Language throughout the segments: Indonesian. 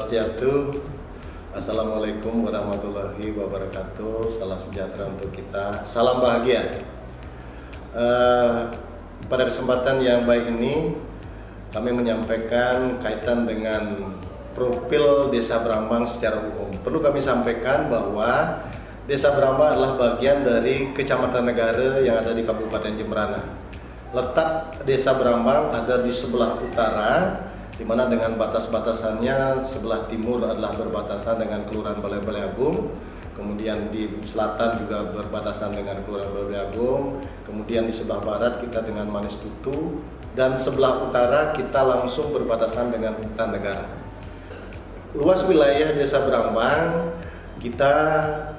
Swastiastu. Assalamualaikum warahmatullahi wabarakatuh. Salam sejahtera untuk kita. Salam bahagia. Pada kesempatan yang baik ini, kami menyampaikan kaitan dengan profil Desa Brambang secara umum. Perlu kami sampaikan bahwa Desa Brambang adalah bagian dari Kecamatan Negara yang ada di Kabupaten Jemberana. Letak Desa Brambang ada di sebelah utara, di mana dengan batas-batasannya sebelah timur adalah berbatasan dengan Kelurahan Balai Agung, kemudian di selatan juga berbatasan dengan Kelurahan Balai Agung, kemudian di sebelah barat kita dengan Manis Tutu, dan sebelah utara kita langsung berbatasan dengan Hutan Negara. Luas wilayah Desa Brambang kita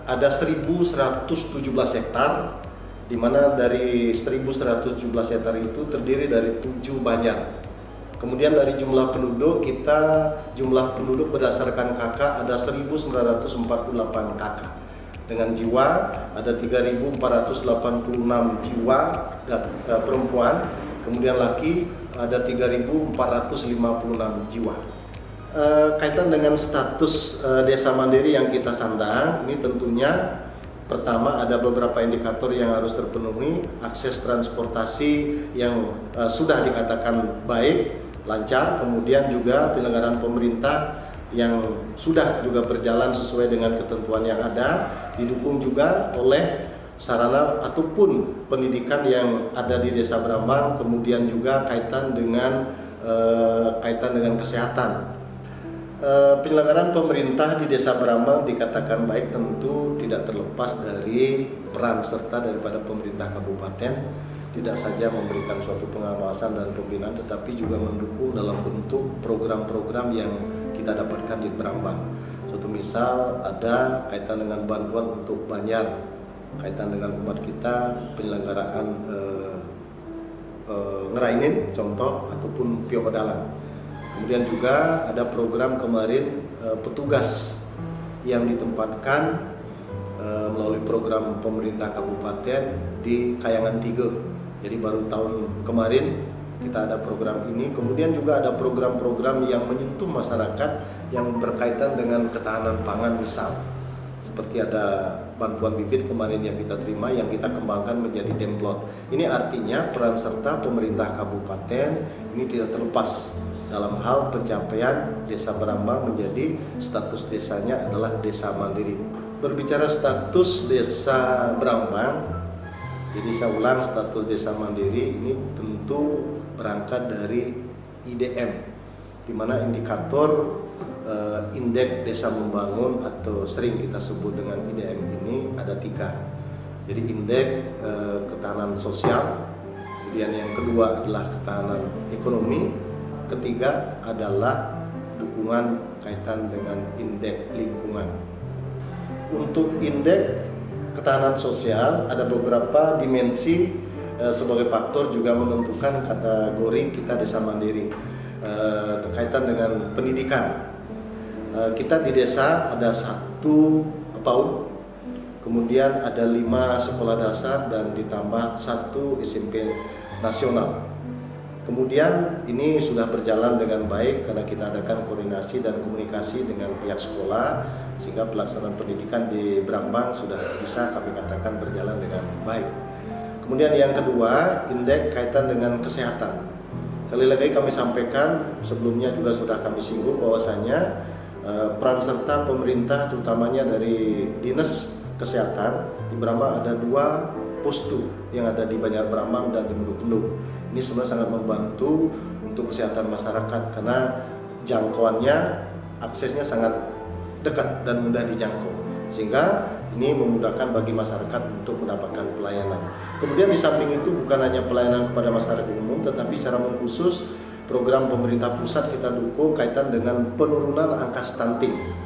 ada 1.117 hektar, di mana dari 1.117 hektar itu terdiri dari 7 banjar. Kemudian dari jumlah penduduk jumlah penduduk berdasarkan KK ada 1.948 KK. Dengan jiwa ada 3.486 jiwa perempuan, kemudian laki ada 3.456 jiwa. Kaitan dengan status desa mandiri yang kita sandang, ini tentunya pertama ada beberapa indikator yang harus terpenuhi, akses transportasi yang sudah dikatakan baik, lancar, kemudian juga penyelenggaraan pemerintah yang sudah juga berjalan sesuai dengan ketentuan yang ada, didukung juga oleh sarana ataupun pendidikan yang ada di Desa Brambang, kemudian juga kaitan dengan kesehatan. Penyelenggaraan pemerintah di Desa Brambang dikatakan baik tentu tidak terlepas dari peran serta daripada pemerintah kabupaten, tidak saja memberikan suatu pengawasan dan pembinaan, tetapi juga mendukung dalam bentuk program-program yang kita dapatkan di Brambang. Suatu misal ada kaitan dengan bantuan untuk banjar, kaitan dengan umat kita, penyelenggaraan ngerainin contoh ataupun piokodalan. Kemudian juga ada program kemarin petugas yang ditempatkan melalui program pemerintah kabupaten di Kayangan 3. Jadi baru tahun kemarin kita ada program ini. Kemudian juga ada program-program yang menyentuh masyarakat yang berkaitan dengan ketahanan pangan, misal seperti ada bantuan bibit kemarin yang kita terima, yang kita kembangkan menjadi demplot. Ini artinya peran serta pemerintah kabupaten ini tidak terlepas dalam hal pencapaian Desa Brambang menjadi status desanya adalah desa mandiri. Berbicara status Desa Brambang, jadi saya ulang, status desa mandiri ini tentu berangkat dari IDM, di mana indikator indeks desa membangun atau sering kita sebut dengan IDM ini ada 3. Jadi indeks ketahanan sosial, kemudian yang kedua adalah ketahanan ekonomi, ketiga adalah dukungan kaitan dengan indeks lingkungan. Untuk indeks ketahanan sosial ada beberapa dimensi sebagai faktor juga menentukan kategori kita desa mandiri. Kaitan dengan pendidikan, kita di desa ada 1 PAUD, kemudian ada 5 sekolah dasar dan ditambah 1 SMP nasional. Kemudian ini sudah berjalan dengan baik karena kita adakan koordinasi dan komunikasi dengan pihak sekolah, sehingga pelaksanaan pendidikan di Brambang sudah bisa kami katakan berjalan dengan baik. Kemudian yang kedua, indeks kaitan dengan kesehatan. Sekali lagi kami sampaikan, sebelumnya juga sudah kami singgung bahwasanya peran serta pemerintah terutamanya dari Dinas Kesehatan di Brambang ada 2 postu yang ada di Banjar Brambang dan di Menduk. Ini sebenarnya sangat membantu untuk kesehatan masyarakat karena jangkauannya, aksesnya sangat dekat dan mudah dijangkau, sehingga ini memudahkan bagi masyarakat untuk mendapatkan pelayanan. Kemudian di samping itu bukan hanya pelayanan kepada masyarakat umum, tetapi secara khusus program pemerintah pusat kita dukung kaitan dengan penurunan angka stunting.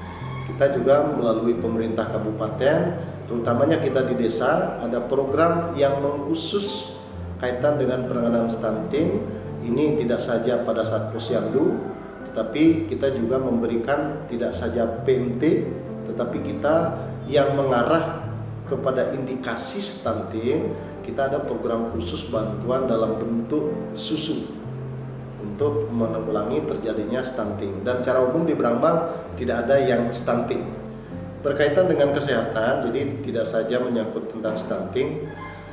Kita juga melalui pemerintah kabupaten, terutamanya kita di desa, ada program yang mengkhusus kaitan dengan penanganan stunting. Ini tidak saja pada saat posyandu, tetapi kita juga memberikan tidak saja PMT, tetapi kita yang mengarah kepada indikasi stunting, kita ada program khusus bantuan dalam bentuk susu untuk menanggulangi terjadinya stunting. Dan secara umum di Brambang tidak ada yang stunting. Berkaitan dengan kesehatan, jadi tidak saja menyangkut tentang stunting,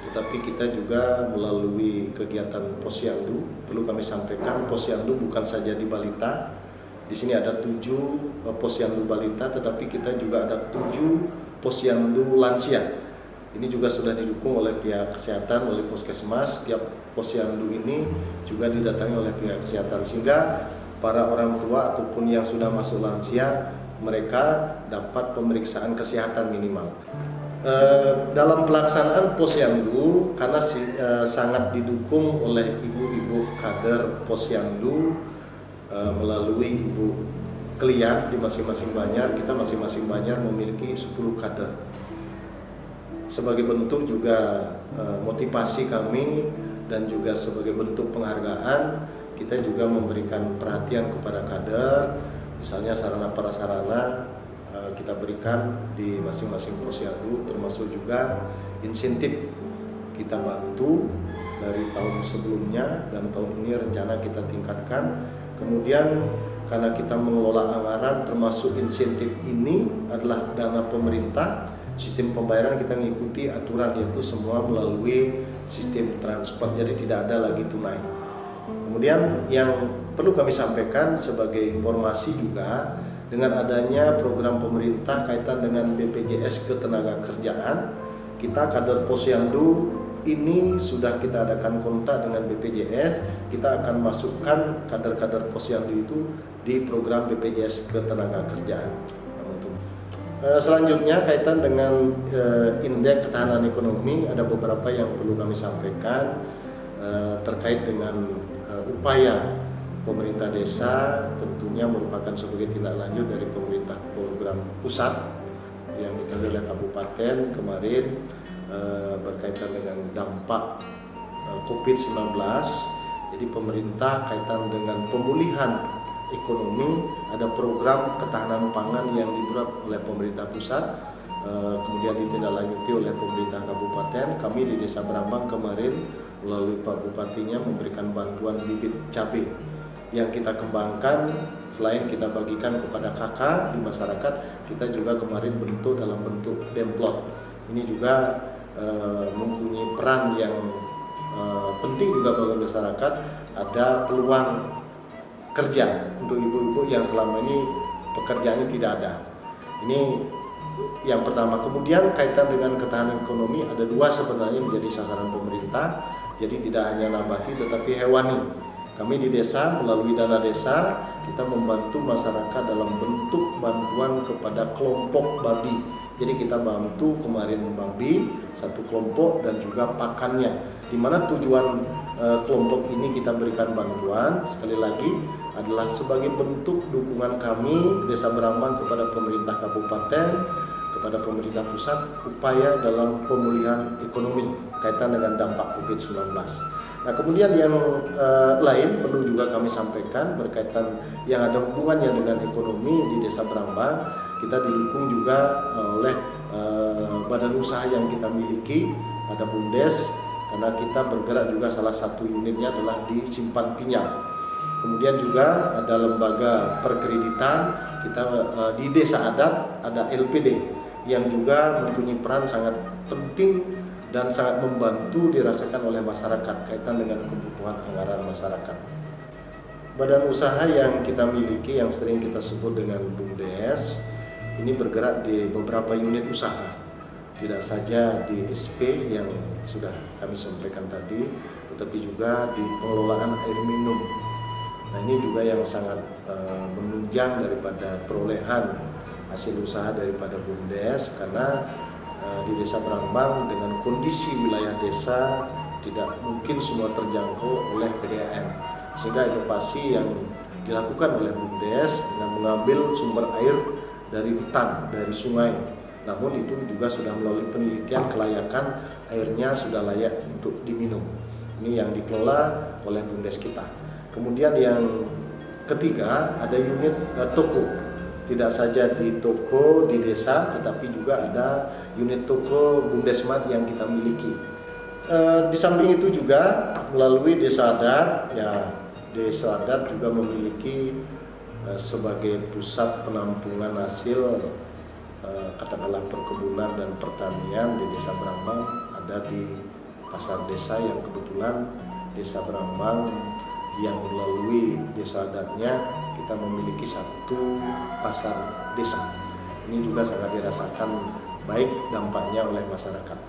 tetapi kita juga melalui kegiatan Posyandu. Perlu kami sampaikan, Posyandu bukan saja di balita. Di sini ada 7 Posyandu balita, tetapi kita juga ada 7 Posyandu lansia. Ini juga sudah didukung oleh pihak kesehatan, oleh Puskesmas. Setiap Posyandu ini juga didatangi oleh pihak kesehatan, sehingga para orang tua ataupun yang sudah masuk lansia, mereka dapat pemeriksaan kesehatan minimal. Dalam pelaksanaan Posyandu, karena sangat didukung oleh ibu-ibu kader Posyandu melalui Ibu Klian di masing-masing banjar, kita masing-masing banjar memiliki 10 kader. Sebagai bentuk juga motivasi kami dan juga sebagai bentuk penghargaan, kita juga memberikan perhatian kepada kader, misalnya sarana prasarana kita berikan di masing-masing Posyandu, termasuk juga insentif kita bantu dari tahun sebelumnya dan tahun ini rencana kita tingkatkan. Kemudian karena kita mengelola anggaran, termasuk insentif ini adalah dana pemerintah, sistem pembayaran kita mengikuti aturan, yaitu semua melalui sistem transfer, jadi tidak ada lagi tunai. Kemudian yang perlu kami sampaikan sebagai informasi juga, dengan adanya program pemerintah kaitan dengan BPJS Ketenagakerjaan, kita kader Posyandu ini sudah kita adakan kontak dengan BPJS, kita akan masukkan kader-kader Posyandu itu di program BPJS Ketenagakerjaan. Selanjutnya kaitan dengan indeks ketahanan ekonomi, ada beberapa yang perlu kami sampaikan terkait dengan upaya pemerintah desa, tentunya merupakan sebagai tindak lanjut dari pemerintah program pusat yang ditangani oleh kabupaten kemarin berkaitan dengan dampak COVID-19. Jadi pemerintah kaitan dengan pemulihan ekonomi, ada program ketahanan pangan yang dibuat oleh pemerintah pusat, kemudian ditindaklanjuti oleh pemerintah kabupaten. Kami di Desa Brambang kemarin melalui Pak Bupatinya memberikan bantuan bibit cabai yang kita kembangkan. Selain kita bagikan kepada kakak di masyarakat, kita juga kemarin bentuk dalam bentuk demplot. Ini juga mempunyai peran yang penting juga bagi masyarakat. Ada peluang kerja untuk ibu-ibu yang selama ini pekerjaannya tidak ada. Ini yang pertama. Kemudian kaitan dengan ketahanan ekonomi, ada 2 sebenarnya menjadi sasaran pemerintah. Jadi tidak hanya nabati tetapi hewani. Kami di desa melalui dana desa, kita membantu masyarakat dalam bentuk bantuan kepada kelompok babi. Jadi kita bantu kemarin babi 1 kelompok dan juga pakannya. Di mana tujuan kelompok ini kita berikan bantuan, sekali lagi adalah sebagai bentuk dukungan kami Desa Brambang kepada pemerintah kabupaten, kepada pemerintah pusat, upaya dalam pemulihan ekonomi kaitan dengan dampak COVID-19. Nah, kemudian yang lain perlu juga kami sampaikan berkaitan yang ada hubungannya dengan ekonomi di Desa Brambang. Kita didukung juga oleh badan usaha yang kita miliki, ada BUMDes, karena kita bergerak juga salah satu unitnya adalah di simpan pinjam. Kemudian juga ada lembaga perkreditan, kita di desa adat ada LPD yang juga mempunyai peran sangat penting dan sangat membantu dirasakan oleh masyarakat kaitan dengan kebutuhan anggaran masyarakat. Badan usaha yang kita miliki yang sering kita sebut dengan BUMDes ini bergerak di beberapa unit usaha, tidak saja di SP yang sudah kami sampaikan tadi, tetapi juga di pengelolaan air minum. Nah, ini juga yang sangat menunjang daripada perolehan hasil usaha daripada BUMDes, karena di Desa Brambang dengan kondisi wilayah desa tidak mungkin semua terjangkau oleh PDAM, sehingga inovasi yang dilakukan oleh BUMDes dengan mengambil sumber air dari hutan, dari sungai, namun itu juga sudah melalui penelitian kelayakan airnya sudah layak untuk diminum. Ini yang dikelola oleh BUMDes kita. Kemudian yang ketiga ada unit toko. Tidak saja di toko di desa, tetapi juga ada unit toko BUMDesMart yang kita miliki. Di samping itu juga melalui desa adat, ya desa adat juga memiliki sebagai pusat penampungan hasil katakanlah perkebunan dan pertanian di Desa Brambang, ada di pasar desa yang kebetulan Desa Brambang yang melalui desa adatnya kita memiliki satu pasar desa. Ini juga sangat dirasakan baik dampaknya oleh masyarakat.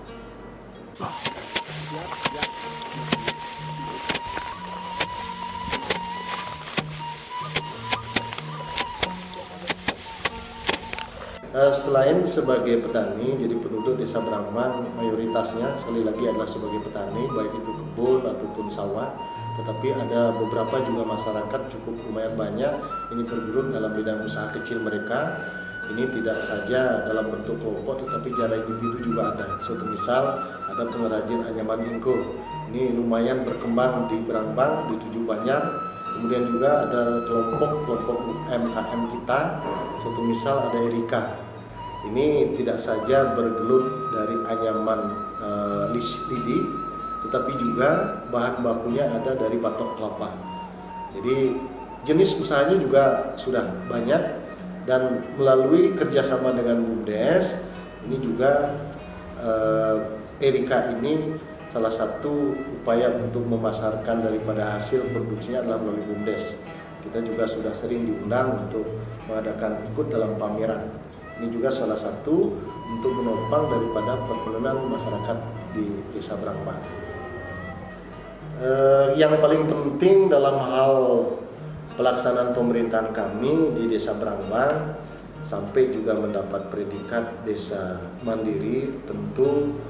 Selain sebagai petani, jadi penduduk Desa Brambang mayoritasnya sekali lagi adalah sebagai petani, baik itu kebun ataupun sawah. Tetapi ada beberapa juga masyarakat cukup lumayan banyak ini bergelut dalam bidang usaha kecil mereka. Ini tidak saja dalam bentuk kelompok, tetapi secara individu juga ada. Suatu misal ada pengrajin anyaman ingko. Ini lumayan berkembang di Brambang, di Tujuh Banjar. Kemudian juga ada kelompok UMKM kita. Suatu misal ada Erika. Ini tidak saja bergelut dari anyaman lidi, tetapi juga bahan bakunya ada dari batok kelapa. Jadi jenis usahanya juga sudah banyak, dan melalui kerjasama dengan BUMDes ini juga Erika ini salah satu upaya untuk memasarkan daripada hasil produksinya adalah melalui BUMDes. Kita juga sudah sering diundang untuk mengadakan ikut dalam pameran. Ini juga salah satu untuk menopang daripada perekonomian masyarakat di Desa Brambang. Yang paling penting dalam hal pelaksanaan pemerintahan kami di Desa Brambang sampai juga mendapat predikat desa mandiri, tentu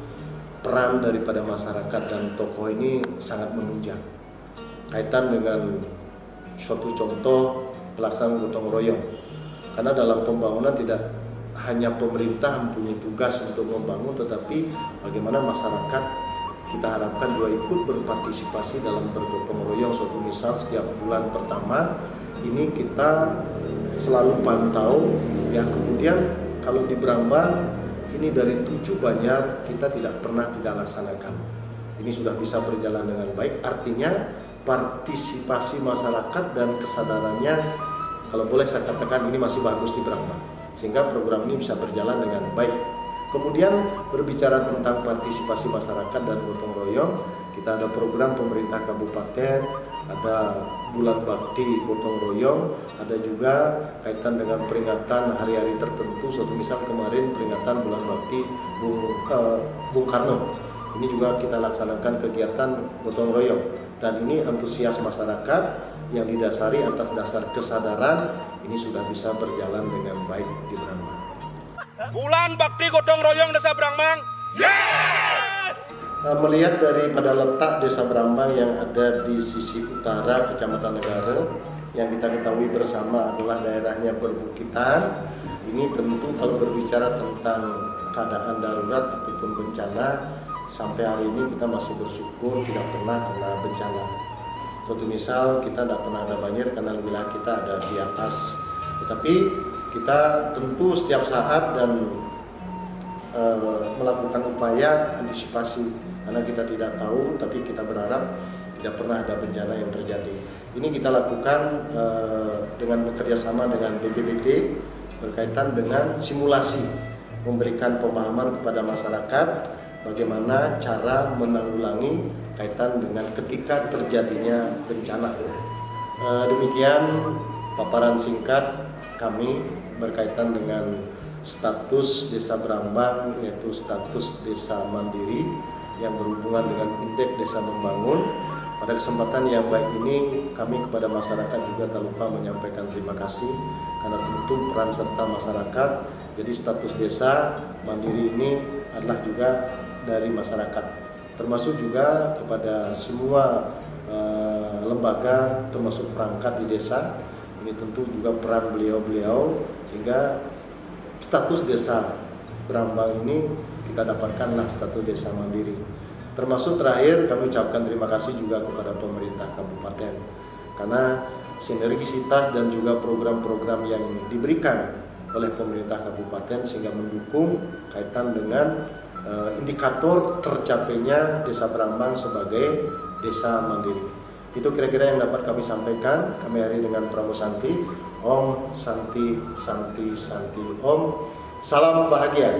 peran daripada masyarakat dan tokoh ini sangat menunjang. Kaitan dengan suatu contoh pelaksanaan gotong royong. Karena dalam pembangunan tidak hanya pemerintah mempunyai tugas untuk membangun, tetapi bagaimana masyarakat kita harapkan juga ikut berpartisipasi dalam bergotong royong. Suatu misal setiap bulan pertama ini kita selalu pantau, ya kemudian kalau di Brambang ini dari 7 banjar kita tidak pernah tidak laksanakan. Ini sudah bisa berjalan dengan baik, artinya partisipasi masyarakat dan kesadarannya kalau boleh saya katakan ini masih bagus di Brambang, sehingga program ini bisa berjalan dengan baik. Kemudian berbicara tentang partisipasi masyarakat dan gotong royong, kita ada program pemerintah kabupaten, ada bulan bakti gotong royong, ada juga kaitan dengan peringatan hari-hari tertentu. Suatu misal kemarin peringatan bulan bakti Bung Karno. Ini juga kita laksanakan kegiatan gotong royong, dan ini antusias masyarakat yang didasari atas dasar kesadaran ini sudah bisa berjalan dengan baik di Brambang. Bulan bakti gotong royong Desa Brambang. Yes! Melihat daripada letak Desa Brambang yang ada di sisi utara Kecamatan Negara, yang kita ketahui bersama adalah daerahnya perbukitan, ini tentu kalau berbicara tentang keadaan darurat ataupun bencana, sampai hari ini kita masih bersyukur tidak pernah kena bencana. Suatu misal kita tidak pernah ada banjir karena wilayah kita ada di atas, tetapi kita tentu setiap saat dan melakukan upaya antisipasi, karena kita tidak tahu, tapi kita berharap tidak pernah ada bencana yang terjadi. Ini kita lakukan dengan bekerjasama dengan BPBD berkaitan dengan simulasi, memberikan pemahaman kepada masyarakat bagaimana cara menanggulangi kaitan dengan ketika terjadinya bencana. Demikian paparan singkat kami berkaitan dengan status Desa Brambang, yaitu status desa mandiri yang berhubungan dengan indeks desa membangun. Pada kesempatan yang baik ini kami kepada masyarakat juga tak lupa menyampaikan terima kasih karena tentu peran serta masyarakat. Jadi status desa mandiri ini adalah juga dari masyarakat, termasuk juga kepada semua lembaga termasuk perangkat di desa. Ini tentu juga peran beliau-beliau sehingga status Desa Brambang ini kita dapatkanlah status desa mandiri. Termasuk terakhir kami ucapkan terima kasih juga kepada pemerintah kabupaten karena sinergisitas dan juga program-program yang diberikan oleh pemerintah kabupaten sehingga mendukung kaitan dengan indikator tercapainya Desa Brambang sebagai desa mandiri. Itu kira-kira yang dapat kami sampaikan. Kami hari dengan Pramu Santi. Om Santi Santi Santi Om. Salam bahagia.